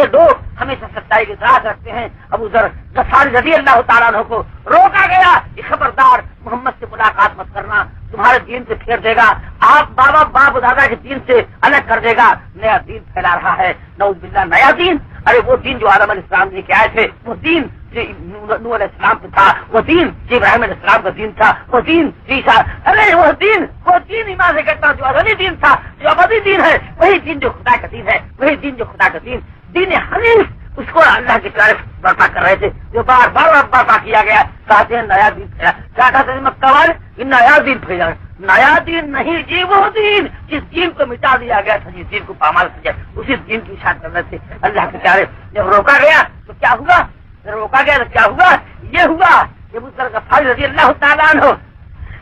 یہ لوگ ہمیشہ سچائی کی تلاش رکھتے ہیں. ابو ذر غفاری رضی اللہ تعالیٰ عنہ کو روکا گیا کہ خبردار محمد سے ملاقات مت کرنا، تمہارے دین سے پھیر دے گا، آپ باپ دادا کے دین سے الگ کر دے گا، نیا دین پھیلا رہا ہے. نعوذ باللہ نیا دین؟ ارے وہ دین جو آدم علیہ السلام لے کے آئے تھے، وہ دین نوح علیہ السلام پہ تھا، وہ دین جو ابراہیم علیہ السلام کا دین تھا، وہ دین عیسیٰ، ارے وہ دین ایمان سے کہتا جو ازلی دین تھا، جو ابدی دین ہے، وہی دین جو خدا کا دین ہے، وہی دین جو خدا کا دین حنیف، اس کو اللہ کی طرف برپا کر رہے تھے، جو بار بار برپا کیا گیا. کہتے ہیں نیا دین پھیلا، کیا کہتے ہیں مکہ والے؟ نیا دین پھیلا. نیا دین نہیں جی، وہ دین جس دین کو مٹا دیا گیا تھا، جس دین کو پامال کیا، اسی دین کی اشاعت کر رہے تھے. اللہ کے پیارے جب روکا گیا تو کیا ہوا؟ روکا گیا تو کیا ہوا؟ یہ ہوا کہ ابو ذر غفاری رضی اللہ تعالیٰ عنہ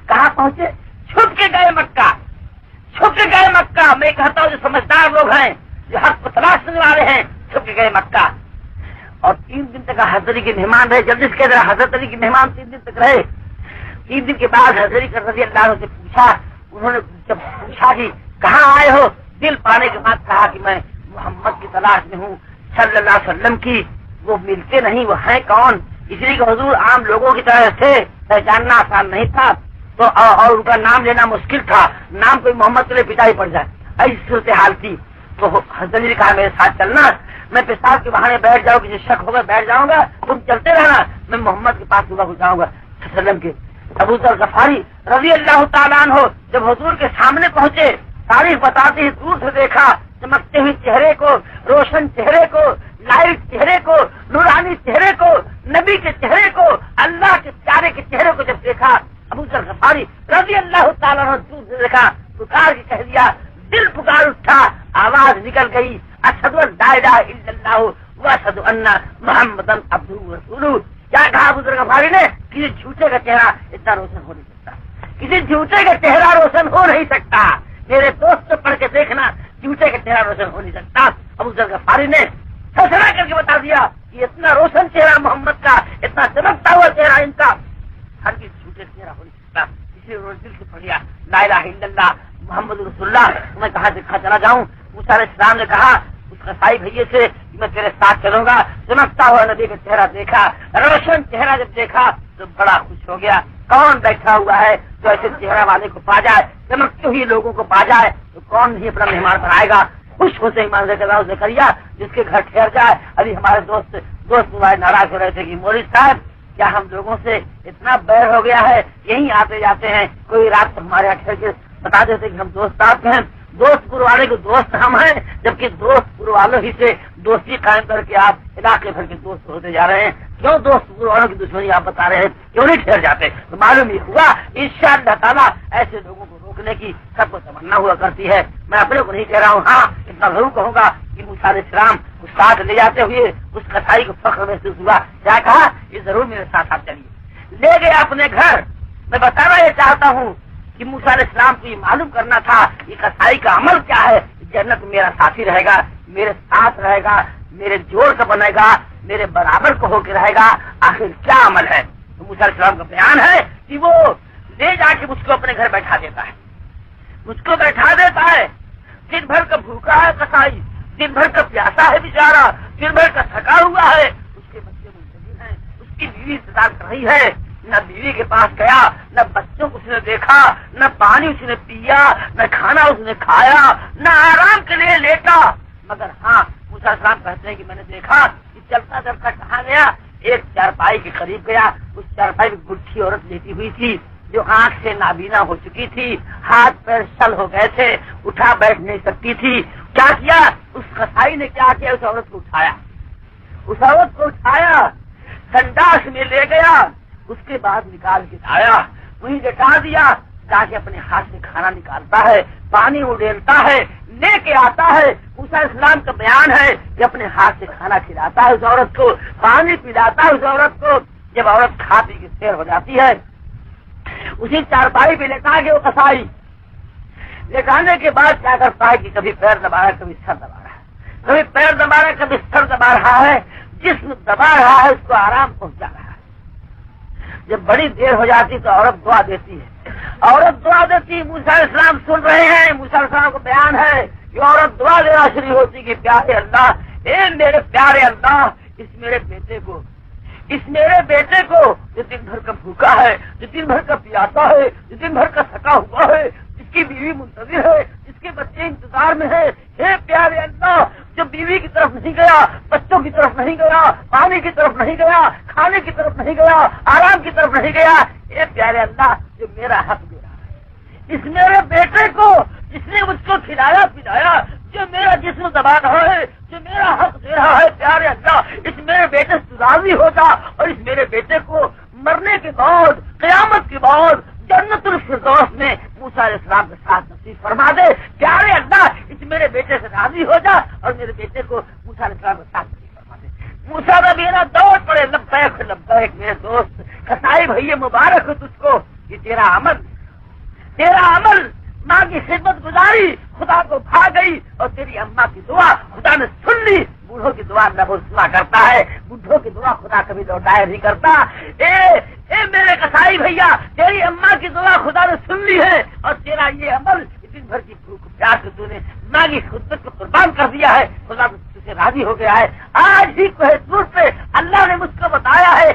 کہاں پہنچے؟ چھپ کے گئے مکہ، چھپ کے گئے مکہ. میں کہتا ہوں جو سمجھدار لوگ ہیں، جو حق کو تلاشنے والے ہیں، چھپ کے گئے مکہ. اور 3 دن تک حضرت علی کے مہمان رہے. جلدی سے کہہ رہا حضرت علی کے مہمان 3 دن تک رہے. 3 دن کے بعد حضرت علی رضی اللہ عنہ سے پوچھا. انہوں نے جب پوچھا کہ کہاں آئے ہو، دل پانے کے بعد کہا کہ میں محمد کی تلاش میں ہوں صلی اللہ علیہ وسلم کی. وہ ملتے نہیں، وہ ہیں کون؟ اس لیے کہ حضور عام لوگوں کی طرح تھے، پہچاننا آسان نہیں تھا تو اور ان کا نام لینا مشکل تھا، نام کوئی محمد کے لیے پتا ہی پڑ جائے، ایسی صورتحال تھی. تو حضرت علی نے کہا میرے ساتھ چلنا، میں پیشاب کے بہانے بیٹھ جاؤں، کسی شک ہوگا بیٹھ جاؤں گا، تم چلتے رہنا، میں محمد کے پاس صبح کو جاؤں گا وسلم کے. ابو ذر غفاری رضی اللہ تعالیٰ عنہ جب حضور کے سامنے پہنچے، تاریخ بتاتے ہی دور سے دیکھا چمکتے ہوئے چہرے کو، روشن چہرے کو، لائٹ چہرے کو، نورانی چہرے کو، نبی کے چہرے کو، اللہ کے پیارے کے چہرے کو جب دیکھا، ابو ذر غفاری رضی اللہ تعالیٰ عنہ دور سے دیکھا، پکار کے کہہ دیا، دل پکار اٹھا، آواز نکل گئی، اشہد ان لا الہ الا اللہ واشہد ان محمدن عبدہ ورسولہ. کیا کہا ابو ذر غفاری نے؟ کسی جھوٹے کا چہرہ اتنا روشن ہو نہیں سکتا، کسی جھوٹے کا چہرہ روشن ہو نہیں سکتا. میرے دوست سے پڑھ کے دیکھنا، جھوٹے کا چہرہ روشن ہو نہیں سکتا. ابو ذر غفاری نے فیصلہ کر کے بتا دیا کہ اتنا روشن چہرہ محمد کا، اتنا چمکتا ہوا چہرہ ان کا، ہر کسی جھوٹے چہرہ ہو نہیں سکتا. اسی روز دل سے پڑھ لیا لا الہ الا اللہ محمد رسول اللہ. میں کہاں دیکھا چلا جاؤں؟ موسیٰ علیہ السلام نے کہا اس قصائی بھائیے سے کہ میں تیرے ساتھ چلوں گا. چمکتا ہوا نبی کا چہرہ دیکھا، روشن چہرہ جب دیکھا تو بڑا خوش ہو گیا. کون بیٹھا ہوا ہے جو ایسے چہرہ والے کو پا جائے، چمکتے ہوئے لوگوں کو پا جائے تو کون نہیں اپنا مہمان بنائے گا. خوش ہو سے ایمان زکریا جس کے گھر ٹھہر جائے. ابھی ہمارے دوست ناراض ہو رہے تھے کہ مولوی صاحب کیا ہم لوگوں سے اتنا بیر ہو گیا ہے، یہیں آتے جاتے ہیں، کوئی رات ہمارے یہاں ٹھہر کے بتا دیتے کہ ہم دوست آپ ہیں. دوست پور والے کے دوست ہم ہیں، جبکہ دوست پور والوں ہی سے دوستی قائم کر کے آپ علاقے بھر کے دوست ہوتے جا رہے ہیں. کیوں دوست پور والوں کی دشمنی آپ بتا رہے ہیں؟ کیوں نہیں ٹھہر جاتے؟ تو معلوم یہ ہوا انشاءاللہ تعالیٰ ایسے لوگوں کو روکنے کی سب کو تمنا ہوا کرتی ہے. میں اپنے کو نہیں کہہ رہا ہوں، ہاں اتنا ضرور کہوں گا کہ موسیٰ علیہ السلام اس ساتھ لے جاتے ہوئے اس قصائی کو فخر محسوس ہوا. کیا کہا؟ یہ ضرور میرے ساتھ آپ چلیے. لے گئے اپنے گھر. میں بتانا یہ چاہتا ہوں کہ موسیٰ علیہ السلام کو یہ معلوم کرنا تھا یہ قصائی کا عمل کیا ہے. جنت میرا ساتھی رہے گا، میرے ساتھ رہے گا، میرے جوڑ کا بنے گا، میرے برابر کو ہو کے رہے گا. آخر کیا عمل ہے؟ تو موسیٰ علیہ السلام کا بیان ہے کہ وہ لے جا کے مجھ کو اپنے گھر بیٹھا دیتا ہے، مجھ کو بیٹھا دیتا ہے. دن بھر کا بھوکا ہے قصائی، دن بھر کا پیاسا ہے بیچارہ، دن بھر کا تھکا ہوا ہے. اس کے بچے منتظر ہیں، اس کی بیوی انتظار کر رہی ہے. نہ بیوی کے پاس گیا، نہ بچوں کو اس نے دیکھا، نہ پانی اس نے پیا، نہ کھانا اس نے کھایا، نہ آرام کے لیے لیٹا. مگر ہاں موسیٰ علیہ السلام کہتے ہیں کہ میں نے دیکھا کہ چلتا چلتا کہاں گیا، ایک چارپائی کے قریب گیا. اس چارپائی میں بڈھی عورت لیٹی ہوئی تھی جو آنکھ سے نابینا ہو چکی تھی، ہاتھ پیر شل ہو گئے تھے، اٹھا بیٹھ نہیں سکتی تھی. کیا کیا اس قصائی نے؟ کیا کیا؟ اس عورت کو اٹھایا، اس عورت کو اٹھایا، سنداس میں لے گیا، اس کے بعد نکال کے آیا، وہیں لٹا دیا. جا کے اپنے ہاتھ سے کھانا نکالتا ہے، پانی اڈیلتا ہے، لے کے آتا ہے. موسیٰ علیہ السلام کا بیان ہے کہ اپنے ہاتھ سے کھانا کھلاتا ہے اس عورت کو، پانی پلاتا ہے اس عورت کو. جب عورت کھا پی کے سیر ہو جاتی ہے، اسی چارپائی پہ لٹا کے وہ قصائی لٹانے کے بعد کیا کرتا ہے کہ کبھی پیر دبا رہا ہے، کبھی سر دبا رہا ہے، کبھی پیر دبا رہا ہے، کبھی سر دبا رہا ہے. جسم دبا رہا ہے اس کو آرام پہنچا رہا ہے. جب بڑی دیر ہو جاتی تو عورت دعا دیتی ہے، عورت دعا دیتی. موسیٰ علیہ السلام سن رہے ہیں. موسیٰ علیہ السلام کو بیان ہے یہ عورت دعا دینا شروع ہوتی کہ پیارے اللہ، اے میرے پیارے اللہ، اس میرے بیٹے کو جو دن بھر کا بھوکا ہے، جو دن بھر کا پیاسا ہے، جو دن بھر کا تھکا ہوا ہے، جس کی بیوی منتظر ہے، جس کے بچے انتظار میں ہے، ہے پیارے اللہ، جو بیوی کی طرف نہیں گیا، بچوں کی طرف نہیں گیا، پانی کی طرف نہیں گیا، کھانے کی طرف نہیں گیا، آرام کی طرف نہیں گیا، اے پیارے اللہ، جو میرا حق دے رہا ہے، اس میرے بیٹے کو جس نے مجھ کو کھلایا پلایا، جو میرا جسم دبا رہا ہے، جو میرا حق دے رہا ہے، پیارے اللہ، اس میرے بیٹے سے راضی ہو جا اور اس میرے بیٹے کو مرنے کے بعد، قیامت کے بعد جنت الفردوس میں موسیٰ علیہ السلام کے ساتھ نصیب فرما دے۔ پیارے اللہ، اس میرے بیٹے سے راضی ہو جا اور میرے بیٹے کو موسیٰ علیہ السلام کے ساتھ نصیب فرما دے۔ موسیٰ نبی نا دوڑ پڑے، لبیک لبیک میرے دوست قصائی بھائی، مبارک ہو تجھ کو، یہ تیرا عمل ماں کی خدمت گزاری خدا کو بھا گئی، اور تیری اماں کی دعا خدا نے سن لی۔ بوڑھوں کی دعا نہ سنا کرتا ہے، بوڑھوں کی دعا خدا کبھی لوٹایا نہیں کرتا۔ اے میرے قصائی بھیا، تیری اماں کی دعا خدا نے سن لی ہے، اور تیرا یہ عمل دن بھر کی بھوک پیاس سے تو نے ماں کی خدمت کو قربان کر دیا ہے، خدا سے راضی ہو گیا ہے۔ آج ہی کوہ طور پہ اللہ نے مجھ کو بتایا ہے